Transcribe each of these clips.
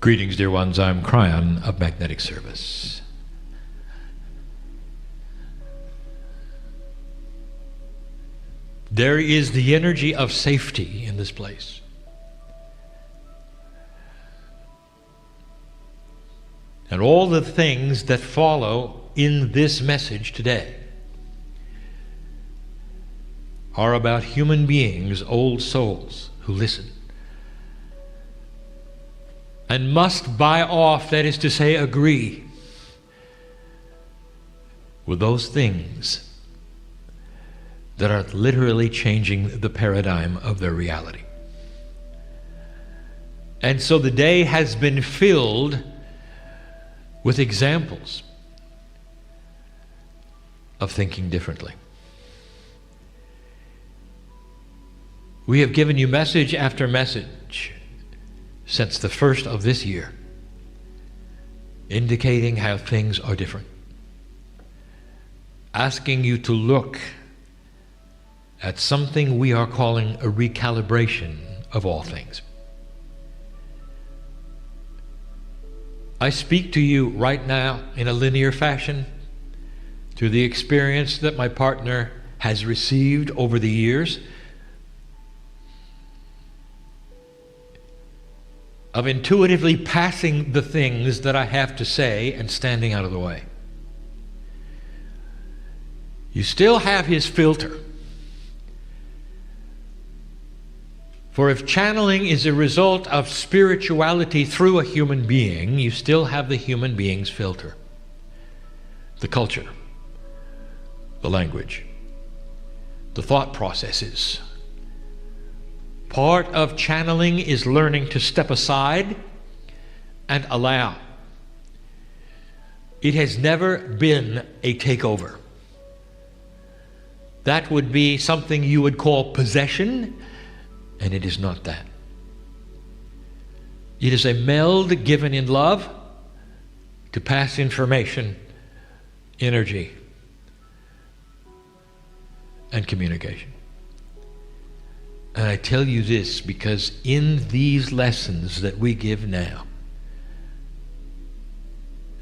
Greetings, dear ones. I'm Kryon of Magnetic Service. There is the energy of safety in this place. And all the things that follow in this message today are about human beings, old souls who listen and must buy off, that is to say, agree with those things that are literally changing the paradigm of their reality. And so the day has been filled with examples of thinking differently. We have given you message after message since the first of this year, indicating how things are different, asking you to look at something we are calling a recalibration of all things. I speak to you right now in a linear fashion through the experience that my partner has received over the years of intuitively passing the things that I have to say and standing out of the way. You still have his filter. For if channeling is a result of spirituality through a human being, you still have the human being's filter. The culture, the language, the thought processes. Part of channeling is learning to step aside and allow. It has never been a takeover. That would be something you would call possession, and it is not that. It is a meld given in love to pass information, energy, and communication. And I tell you this because in these lessons that we give now,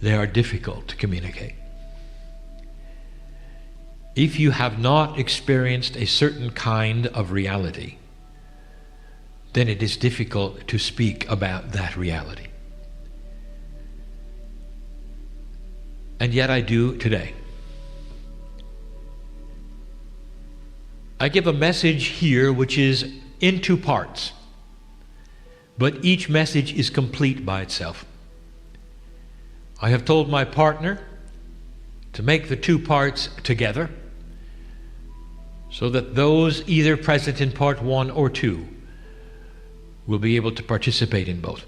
they are difficult to communicate. If you have not experienced a certain kind of reality, then it is difficult to speak about that reality. And yet I do today. I give a message here which is in two parts, but each message is complete by itself. I have told my partner to make the two parts together so that those either present in part 1 or 2 will be able to participate in both.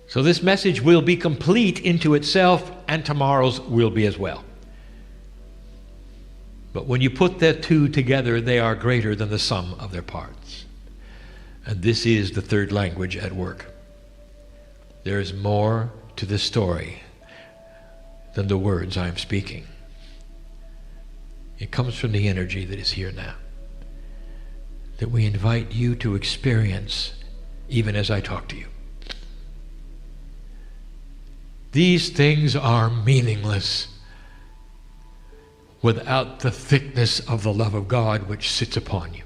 So this message will be complete into itself, and tomorrow's will be as well. But when you put the two together, they are greater than the sum of their parts. And this is the third language at work. There is more to this story than the words I am speaking. It comes from the energy that is here now, that we invite you to experience even as I talk to you. These things are meaningless without the thickness of the love of God which sits upon you.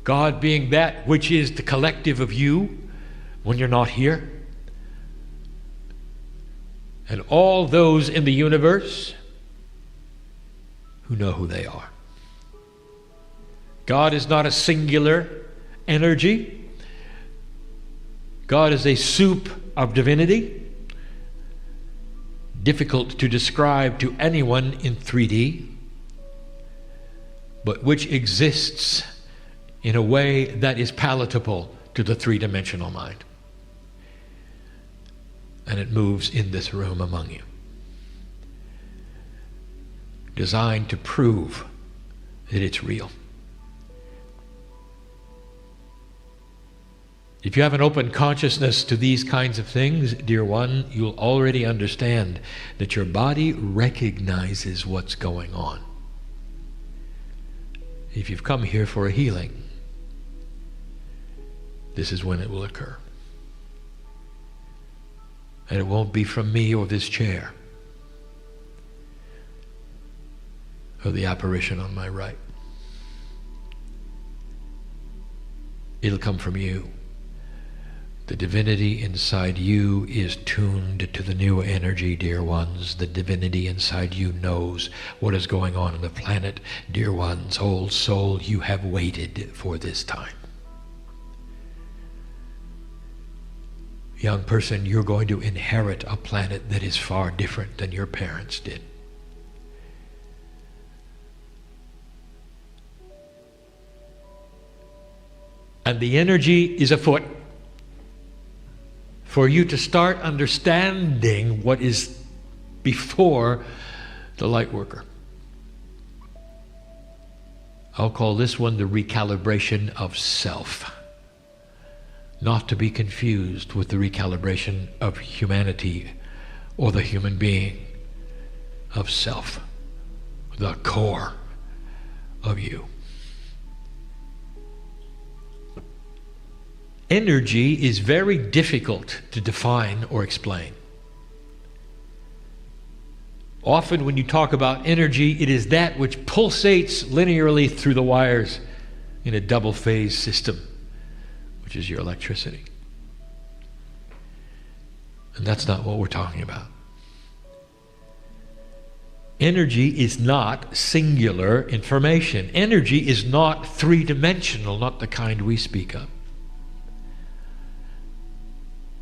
God being that which is the collective of you when you're not here, and all those in the universe who know who they are. God is not a singular energy. God is a soup of divinity, difficult to describe to anyone in 3D, but which exists in a way that is palatable to the three-dimensional mind. And it moves in this room among you, designed to prove that it's real. If you have an open consciousness to these kinds of things, dear one, you'll already understand that your body recognizes what's going on. If you've come here for a healing, this is when it will occur. And it won't be from me or this chair or the apparition on my right. It'll come from you. The divinity inside you is tuned to the new energy, dear ones. The divinity inside you knows what is going on the planet. Dear ones, old soul, you have waited for this time. Young person, you're going to inherit a planet that is far different than your parents did. And the energy is afoot for you to start understanding what is before the light worker. I'll call this one the recalibration of self, not to be confused with the recalibration of humanity or the human being, of self, the core of you. Energy is very difficult to define or explain. Often when you talk about energy, it is that which pulsates linearly through the wires in a double-phase system, which is your electricity. And that's not what we're talking about. Energy is not singular information. Energy is not three-dimensional, not the kind we speak of.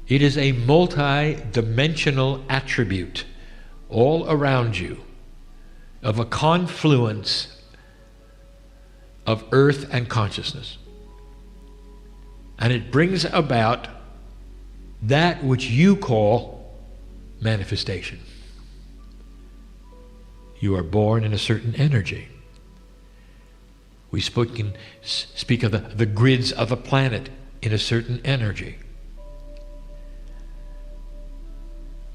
It is a multi-dimensional attribute all around you of a confluence of earth and consciousness. And it brings about that which you call manifestation. You are born in a certain energy. We speak of the grids of a planet in a certain energy.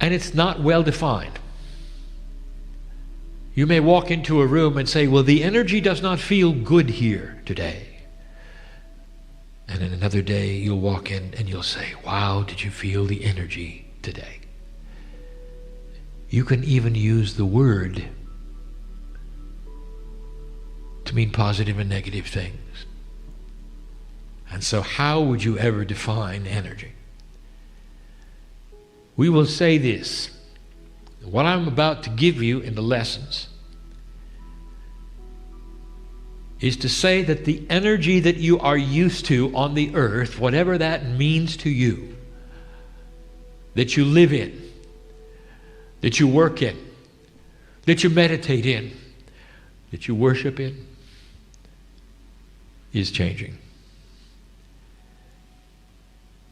And it's not well defined. You may walk into a room and say, well, the energy does not feel good here today. And then another day you'll walk in and you'll say, wow, did you feel the energy today? You can even use the word to mean positive and negative things. And so how would you ever define energy? We will say this, what I'm about to give you in the lessons is to say that the energy that you are used to on the earth, whatever that means to you, that you live in, that you work in, that you meditate in, that you worship in, is changing.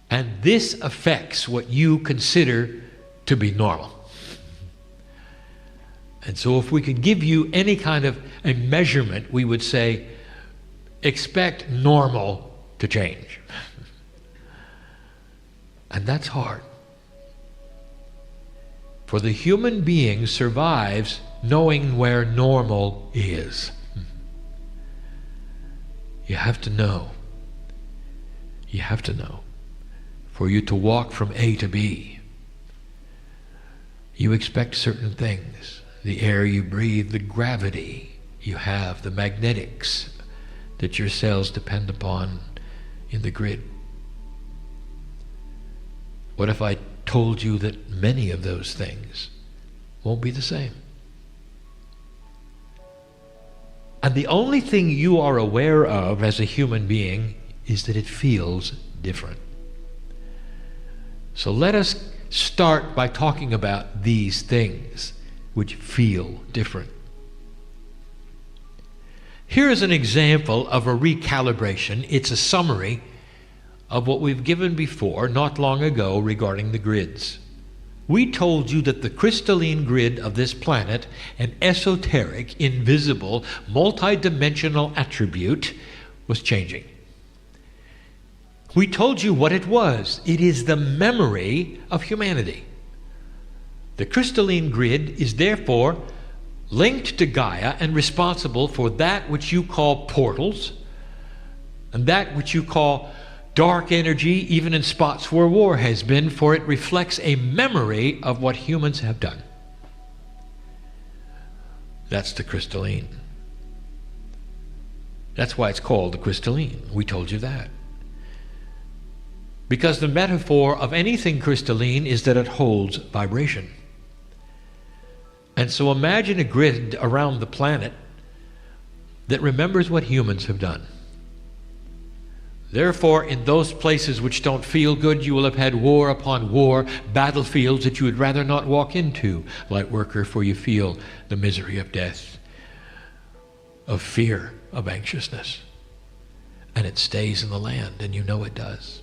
And this affects what you consider to be normal. And so if we could give you any kind of a measurement, we would say, expect normal to change. And that's hard. For the human being survives knowing where normal is. You have to know. You have to know. For you to walk from A to B, you expect certain things. The air you breathe, the gravity you have, the magnetics that your cells depend upon in the grid. What if I told you that many of those things won't be the same? And the only thing you are aware of as a human being is that it feels different. So let us start by talking about these things which feel different. Here is an example of a recalibration. It's a summary of what we've given before, not long ago, regarding the grids. We told you that the crystalline grid of this planet, an esoteric, invisible, multidimensional attribute, was changing. We told you what it was. It is the memory of humanity. The crystalline grid is therefore linked to Gaia and responsible for that which you call portals and that which you call dark energy even in spots where war has been, for it reflects a memory of what humans have done. That's the crystalline. That's why it's called the crystalline. We told you that. Because the metaphor of anything crystalline is that it holds vibration. And so imagine a grid around the planet that remembers what humans have done. Therefore, in those places which don't feel good, you will have had war upon war, battlefields that you would rather not walk into, light worker, for you feel the misery of death, of fear, of anxiousness. And it stays in the land, and you know it does.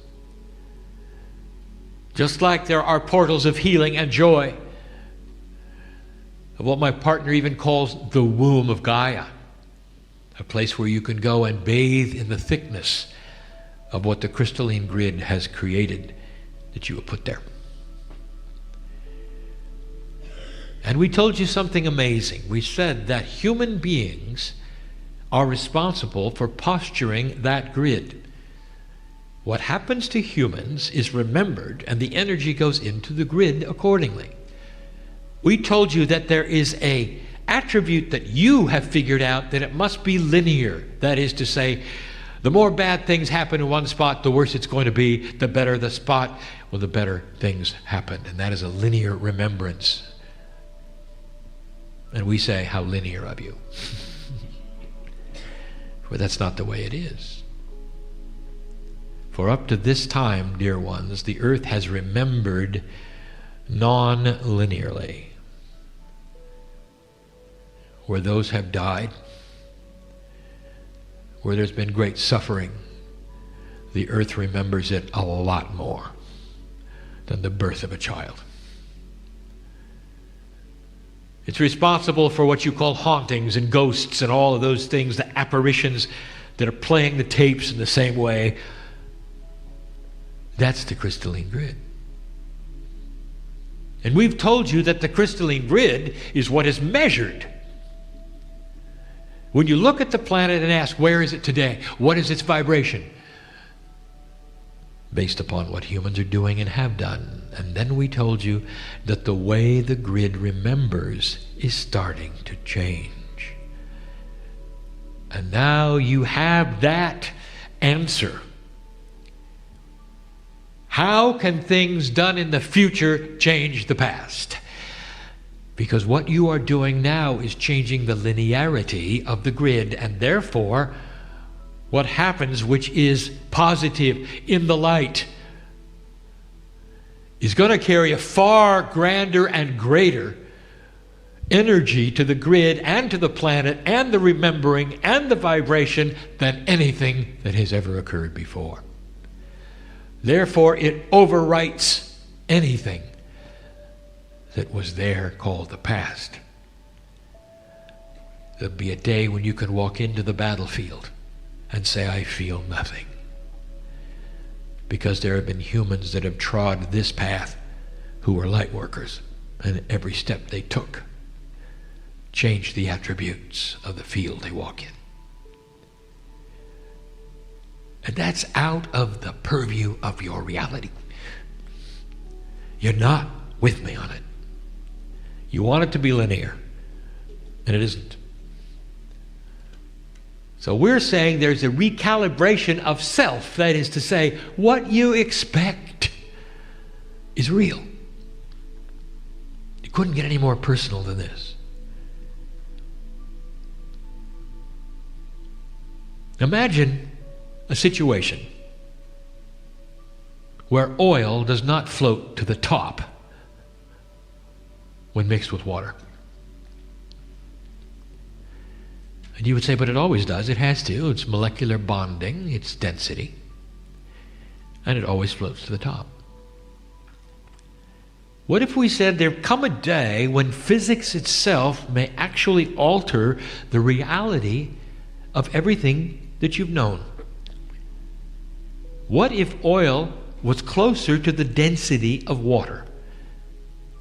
Just like there are portals of healing and joy, of what my partner even calls the womb of Gaia, a place where you can go and bathe in the thickness of what the crystalline grid has created that you have put there. And we told you something amazing. We said that human beings are responsible for posturing that grid. What happens to humans is remembered, and the energy goes into the grid accordingly. We told you that there is an attribute that you have figured out, that it must be linear. That is to say, the more bad things happen in one spot, the worse it's going to be. The better the spot, well, the better things happen. And that is a linear remembrance. And we say, how linear of you. For that's not the way it is. For up to this time, dear ones, the earth has remembered non-linearly. Where those have died, where there's been great suffering, the earth remembers it a lot more than the birth of a child. It's responsible for what you call hauntings and ghosts and all of those things, the apparitions that are playing the tapes in the same way. That's the crystalline grid. And we've told you that the crystalline grid is what is measured. When you look at the planet and ask, where is it today? What is its vibration? Based upon what humans are doing and have done. And then we told you that the way the grid remembers is starting to change. And now you have that answer. How can things done in the future change the past? Because what you are doing now is changing the linearity of the grid, and therefore what happens, which is positive in the light, is going to carry a far grander and greater energy to the grid and to the planet and the remembering and the vibration than anything that has ever occurred before. Therefore it overwrites anything that was there called the past. There'll be a day when you can walk into the battlefield and say, I feel nothing. Because there have been humans that have trod this path who were light workers, and every step they took changed the attributes of the field they walk in. And that's out of the purview of your reality. You're not with me on it. You want it to be linear, and it isn't. So we're saying there's a recalibration of self. That is to say, what you expect is real. You couldn't get any more personal than this. Imagine a situation where oil does not float to the top when mixed with water. And you would say, but it always does. It has to. It's molecular bonding, it's density, and it always floats to the top. What if we said there come a day when physics itself may actually alter the reality of everything that you've known? What if oil was closer to the density of water,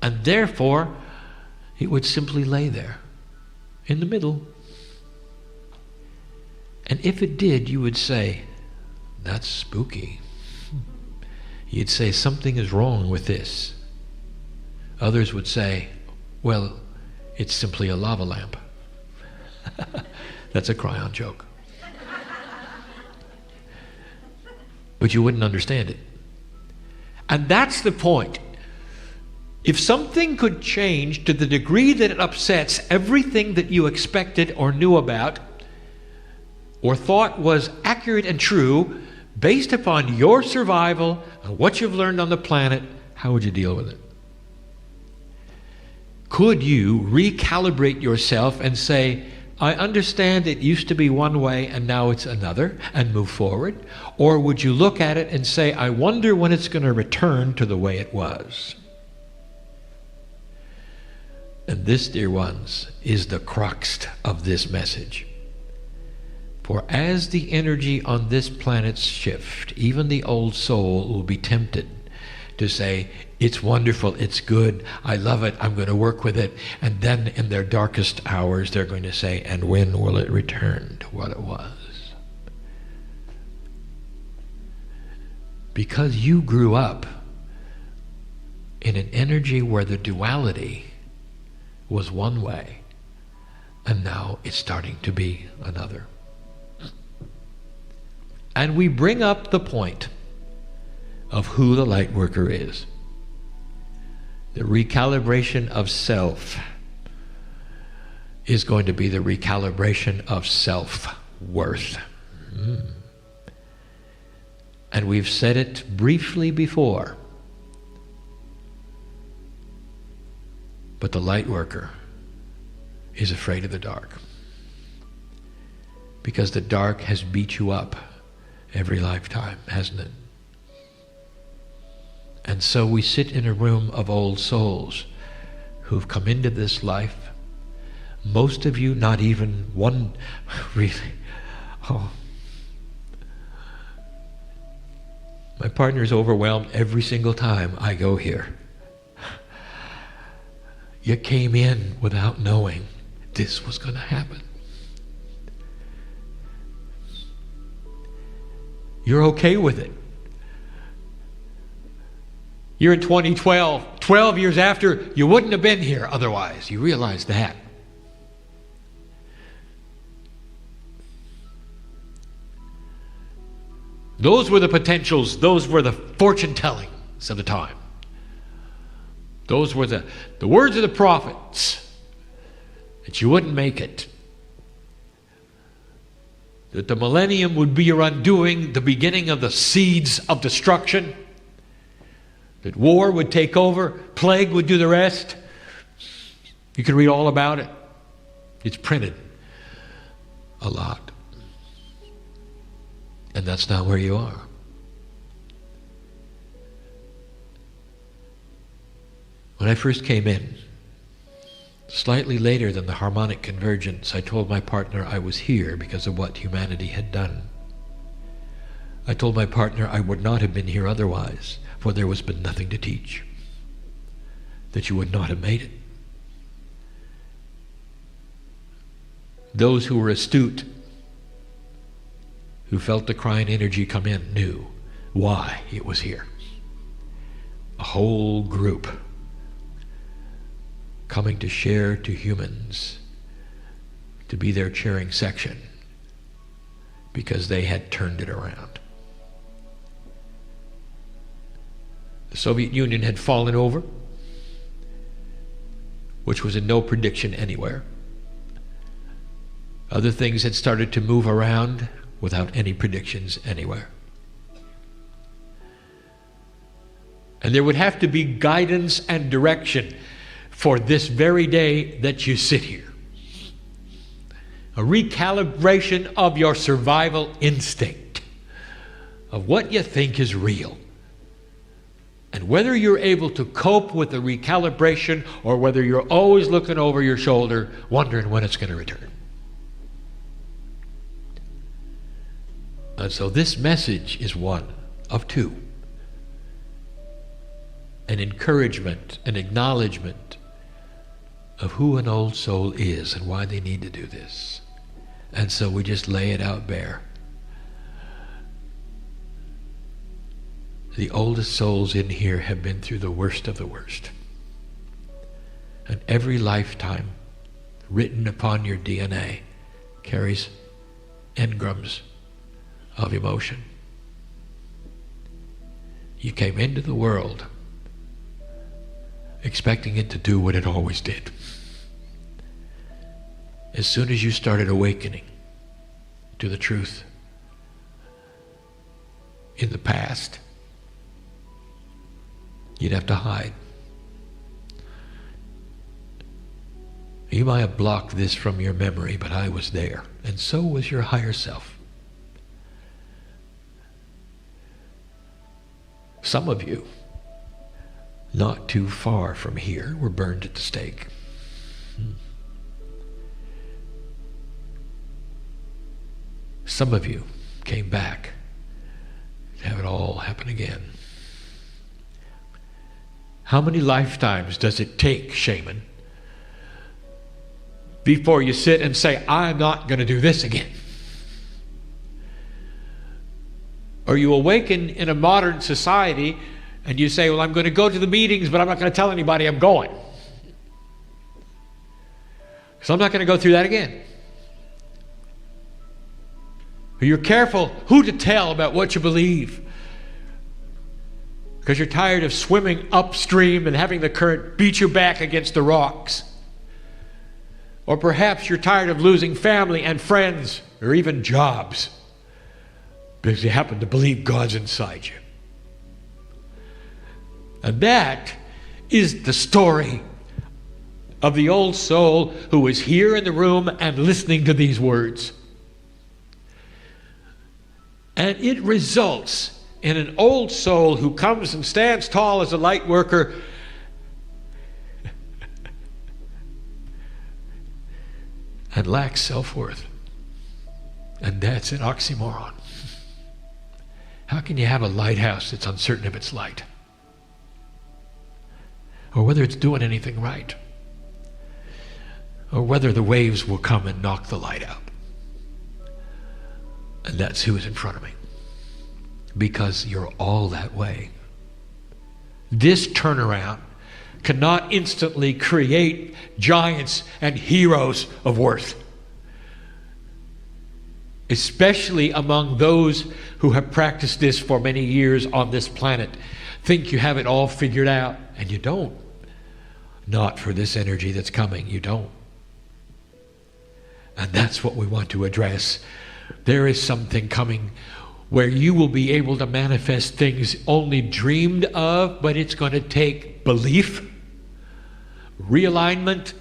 and therefore it would simply lay there in the middle? And if it did, you would say, that's spooky. you'd say, something is wrong with this. Others would say, well, it's simply a lava lamp. That's a Kryon joke. But you wouldn't understand it. And that's the point. If something could change to the degree that it upsets everything that you expected or knew about, or thought was accurate and true, based upon your survival and what you've learned on the planet, how would you deal with it? Could you recalibrate yourself and say, I understand it used to be one way and now it's another, and move forward? Or would you look at it and say, I wonder when it's going to return to the way it was? And this, dear ones, is the crux of this message. For as the energy on this planet shifts, even the old soul will be tempted to say, it's wonderful, it's good, I love it, I'm going to work with it. And then in their darkest hours, they're going to say, and when will it return to what it was? Because you grew up in an energy where the duality was one way, and now it's starting to be another. And we bring up the point of who the light worker is. The recalibration of self is going to be the recalibration of self-worth. And we've said it briefly before, but the light worker is afraid of the dark, because the dark has beat you up every lifetime, hasn't it? And so we sit in a room of old souls who've come into this life. Most of you, not even one, really. Oh. My partner is overwhelmed every single time I go here. You came in without knowing this was going to happen. You're okay with it. You're in 2012, 12 years after, you wouldn't have been here otherwise. You realize that. Those were the potentials, those were the fortune tellings of the time. Those were the words of the prophets, that you wouldn't make it. That the millennium would be your undoing, the beginning of the seeds of destruction. That war would take over, plague would do the rest. You can read all about it. It's printed a lot. And that's not where you are. When I first came in, slightly later than the harmonic convergence, I told my partner I was here because of what humanity had done. I told my partner I would not have been here otherwise, for there was been nothing to teach, that you would not have made it. Those who were astute, who felt the Kryon energy come in, knew why it was here. A whole group coming to share to humans, to be their cheering section, because they had turned it around. The Soviet Union had fallen over, which was in no prediction anywhere. Other things had started to move around without any predictions anywhere. And there would have to be guidance and direction for this very day that you sit here. A recalibration of your survival instinct, of what you think is real. And whether you're able to cope with the recalibration or whether you're always looking over your shoulder, wondering when it's going to return. And so this message is one of two. An encouragement, an acknowledgement of who an old soul is and why they need to do this. And so we just lay it out bare. The oldest souls in here have been through the worst of the worst. And every lifetime written upon your DNA carries engrams of emotion. You came into the world expecting it to do what it always did. As soon as you started awakening to the truth in the past, you'd have to hide. You might have blocked this from your memory, but I was there, and so was your higher self. Some of you, not too far from here, were burned at the stake. Some of you came back to have it all happen again. How many lifetimes does it take, shaman, before you sit and say, I'm not going to do this again? Or you awaken in a modern society and you say, well, I'm going to go to the meetings, but I'm not going to tell anybody I'm going. So I'm not going to go through that again. Or you're careful who to tell about what you believe, because you're tired of swimming upstream and having the current beat you back against the rocks. Or perhaps you're tired of losing family and friends, or even jobs, because you happen to believe God's inside you. And that is the story of the old soul who was here in the room and listening to these words. And it results in an old soul who comes and stands tall as a light worker and lacks self-worth. And that's an oxymoron. How can you have a lighthouse that's uncertain of its light? Or whether it's doing anything right? Or whether the waves will come and knock the light out? And that's who is in front of me. Because you're all that way. This turnaround cannot instantly create giants and heroes of worth. Especially among those who have practiced this for many years on this planet. Think you have it all figured out, and you don't. Not for this energy that's coming, you don't. And that's what we want to address. There is something coming where you will be able to manifest things only dreamed of, but it's going to take belief, realignment,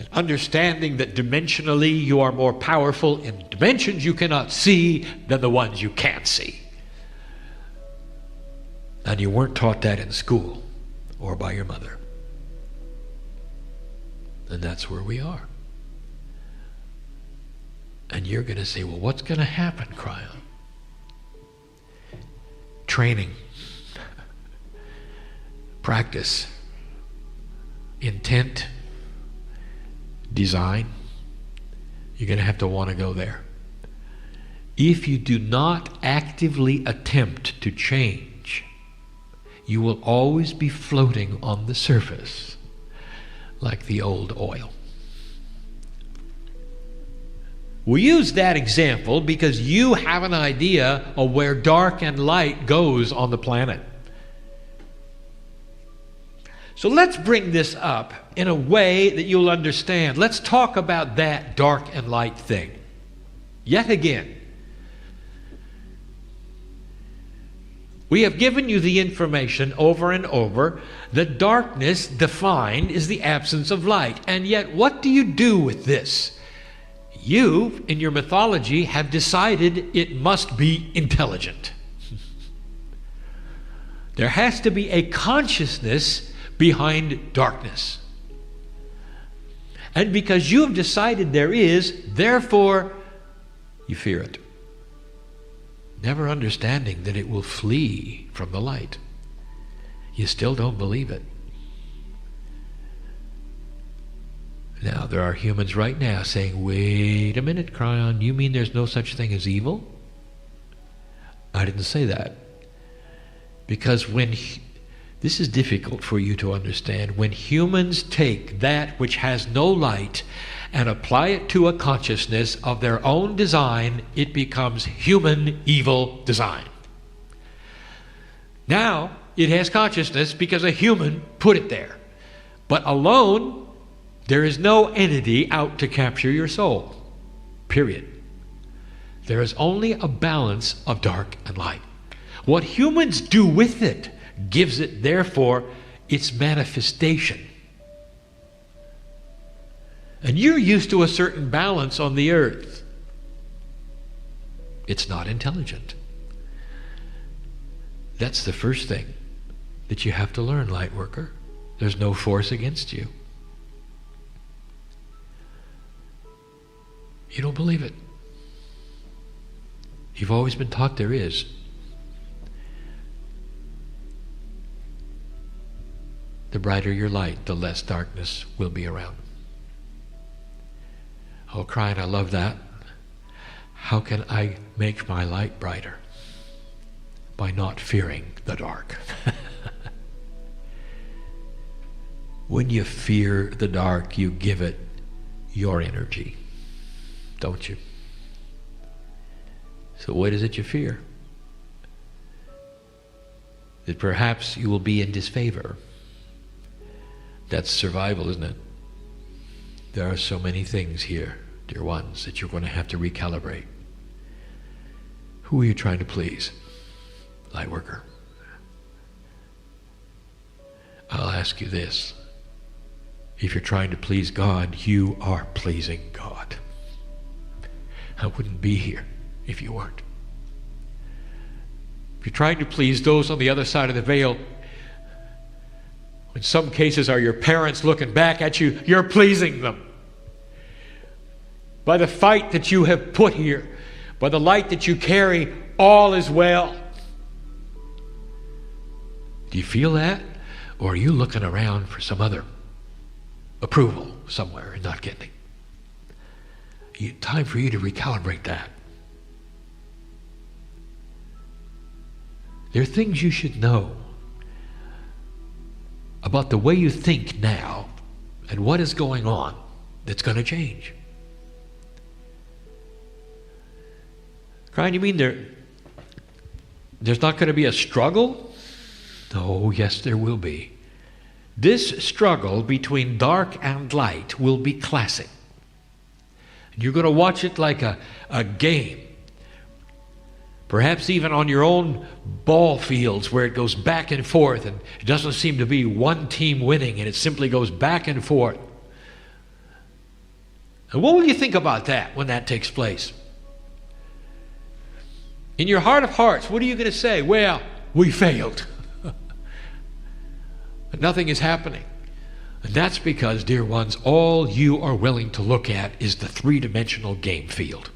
and understanding that dimensionally you are more powerful in dimensions you cannot see than the ones you can see. And you weren't taught that in school or by your mother. And that's where we are. And you're going to say, well, what's going to happen, Kryon? Training, practice, intent, design. You're going to have to want to go there. If you do not actively attempt to change, you will always be floating on the surface like the old oil. We use that example because you have an idea of where dark and light goes on the planet. So let's bring this up in a way that you'll understand. Let's talk about that dark and light thing. Yet again, we have given you the information over and over that darkness defined is the absence of light. And yet, what do you do with this? You, in your mythology, have decided it must be intelligent. There has to be a consciousness behind darkness. And because you have decided there is, therefore, you fear it. Never understanding that it will flee from the light. You still don't believe it. Now, there are humans right now saying, wait a minute, Kryon, you mean there's no such thing as evil? I didn't say that. Because this is difficult for you to understand. When humans take that which has no light and apply it to a consciousness of their own design, it becomes human evil design. Now, it has consciousness because a human put it there. But alone, there is no entity out to capture your soul. Period. There is only a balance of dark and light. What humans do with it gives it, therefore, its manifestation. And you're used to a certain balance on the earth. It's not intelligent. That's the first thing that you have to learn, light worker. There's no force against you. You don't believe it. You've always been taught there is. The brighter your light, the less darkness will be around. Oh, Kryon, I love that. How can I make my light brighter? By not fearing the dark. When you fear the dark, you give it your energy, don't you? So what is it you fear? That perhaps you will be in disfavor. That's survival, isn't it? There are so many things here, dear ones, that you're going to have to recalibrate. Who are you trying to please? Light worker. I'll ask you this. If you're trying to please God, you are pleasing God. I wouldn't be here if you weren't. If you're trying to please those on the other side of the veil, in some cases are your parents looking back at you, you're pleasing them. By the fight that you have put here, by the light that you carry, all is well. Do you feel that? Or are you looking around for some other approval somewhere and not getting it? Time for you to recalibrate that. There are things you should know about the way you think now and what is going on that's going to change. Kryon, you mean there's not going to be a struggle? Oh, yes, there will be. This struggle between dark and light will be classic. You're going to watch it like a game. Perhaps even on your own ball fields where it goes back and forth and it doesn't seem to be one team winning and it simply goes back and forth. And what will you think about that when that takes place? In your heart of hearts, what are you going to say? Well, we failed. Nothing is happening. And that's because, dear ones, all you are willing to look at is the three-dimensional game field.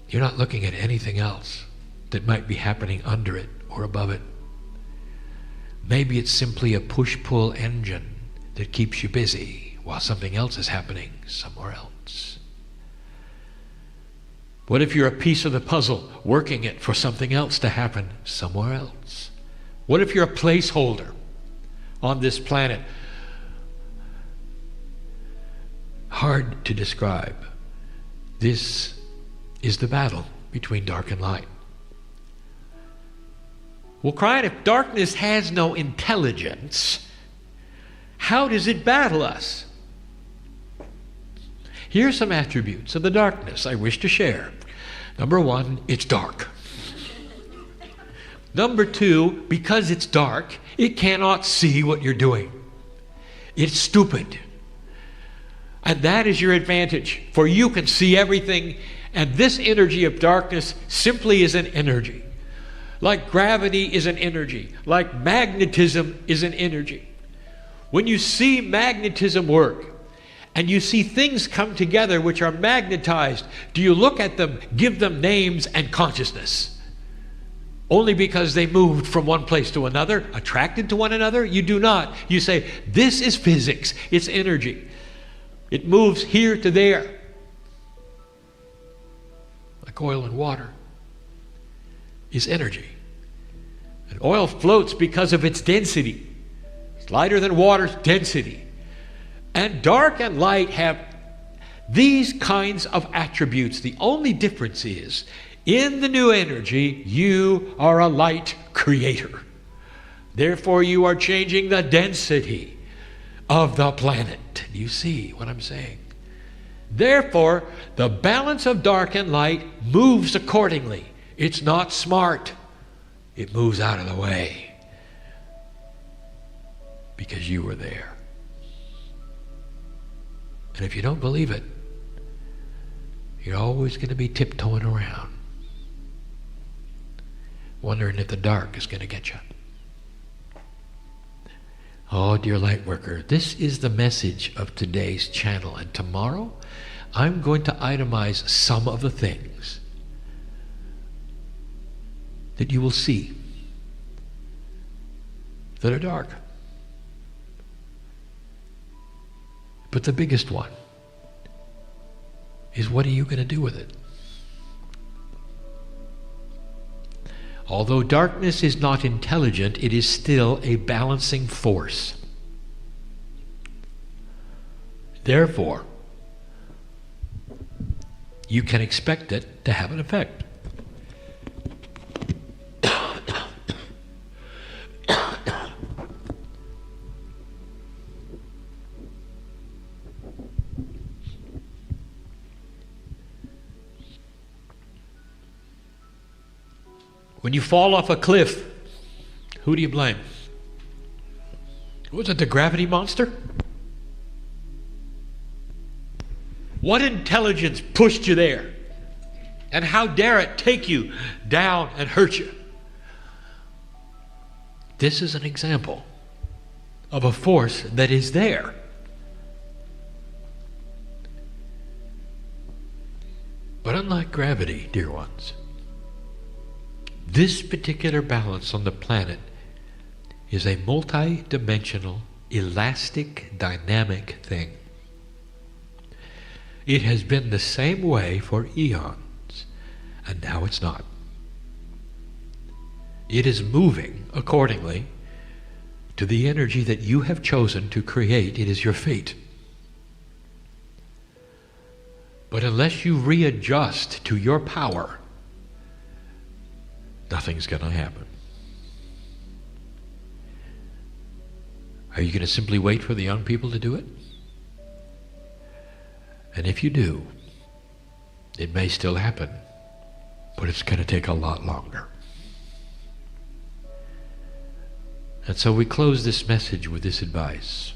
You're not looking at anything else that might be happening under it or above it. Maybe it's simply a push-pull engine that keeps you busy while something else is happening somewhere else. What if you're a piece of the puzzle working it for something else to happen somewhere else? What if you're a placeholder on this planet? Hard to describe. This is the battle between dark and light. Well, Kryon, if darkness has no intelligence, how does it battle us? Here are some attributes of the darkness I wish to share. Number one, it's dark. Number two, because it's dark, it cannot see what you're doing. It's stupid. And that is your advantage, for you can see everything, and this energy of darkness simply is an energy. Like gravity is an energy, like magnetism is an energy. When you see magnetism work, and you see things come together which are magnetized, do you look at them, give them names and consciousness? Only because they moved from one place to another, attracted to one another? You do not. You say, this is physics, it's energy. It moves here to there, like oil and water. is energy. And oil floats because of its density. It's lighter than water's density. And dark and light have these kinds of attributes. The only difference is, in the new energy, you are a light creator. Therefore, you are changing the density of the planet. You see what I'm saying? Therefore, the balance of dark and light moves accordingly. It's not smart. It moves out of the way because you were there. And if you don't believe it, you're always going to be tiptoeing around, wondering if the dark is going to get you. Oh, dear light worker, this is the message of today's channel. And tomorrow, I'm going to itemize some of the things that you will see that are dark. But the biggest one is, what are you going to do with it? Although darkness is not intelligent, it is still a balancing force. Therefore, you can expect it to have an effect. When you fall off a cliff, who do you blame? Was it the gravity monster? What intelligence pushed you there? And how dare it take you down and hurt you? This is an example of a force that is there. But unlike gravity, dear ones, this particular balance on the planet is a multi-dimensional, elastic, dynamic thing. It has been the same way for eons, and now it's not. It is moving accordingly to the energy that you have chosen to create. It is your fate. But unless you readjust to your power, nothing's going to happen. Are you going to simply wait for the young people to do it? And if you do, it may still happen, but it's going to take a lot longer. And so we close this message with this advice.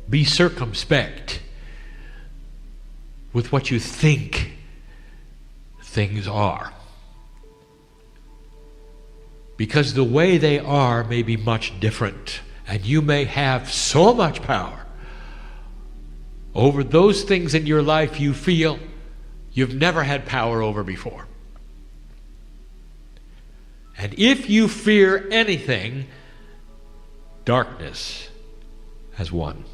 Be circumspect with what you think things are, because the way they are may be much different, and you may have so much power over those things in your life you feel you've never had power over before. And if you fear anything, darkness has won.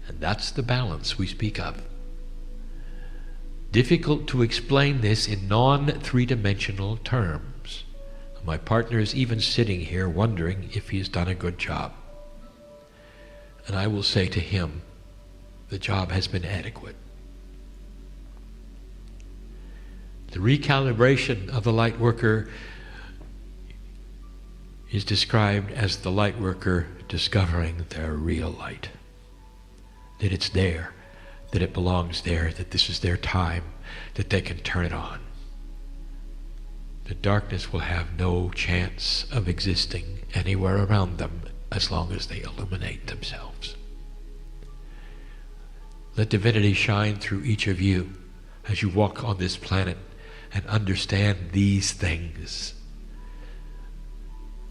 And that's the balance we speak of. Difficult to explain this in non-three-dimensional terms. My partner is even sitting here wondering if he's done a good job. And I will say to him, the job has been adequate. The recalibration of the light worker is described as the light worker discovering their real light. That it's there, that it belongs there, that this is their time, that they can turn it on. The darkness will have no chance of existing anywhere around them as long as they illuminate themselves. Let divinity shine through each of you as you walk on this planet and understand these things.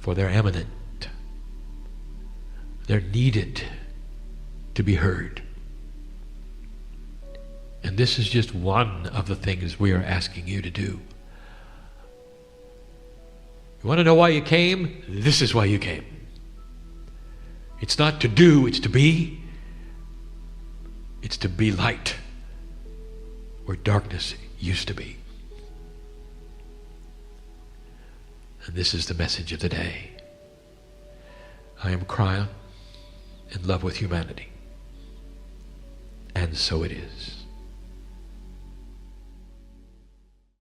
For they're eminent. They're needed to be heard. And this is just one of the things we are asking you to do. You want to know why you came? This is why you came. It's not to do, it's to be. It's to be light where darkness used to be. And this is the message of the day. I am Kryon, in love with humanity. And so it is.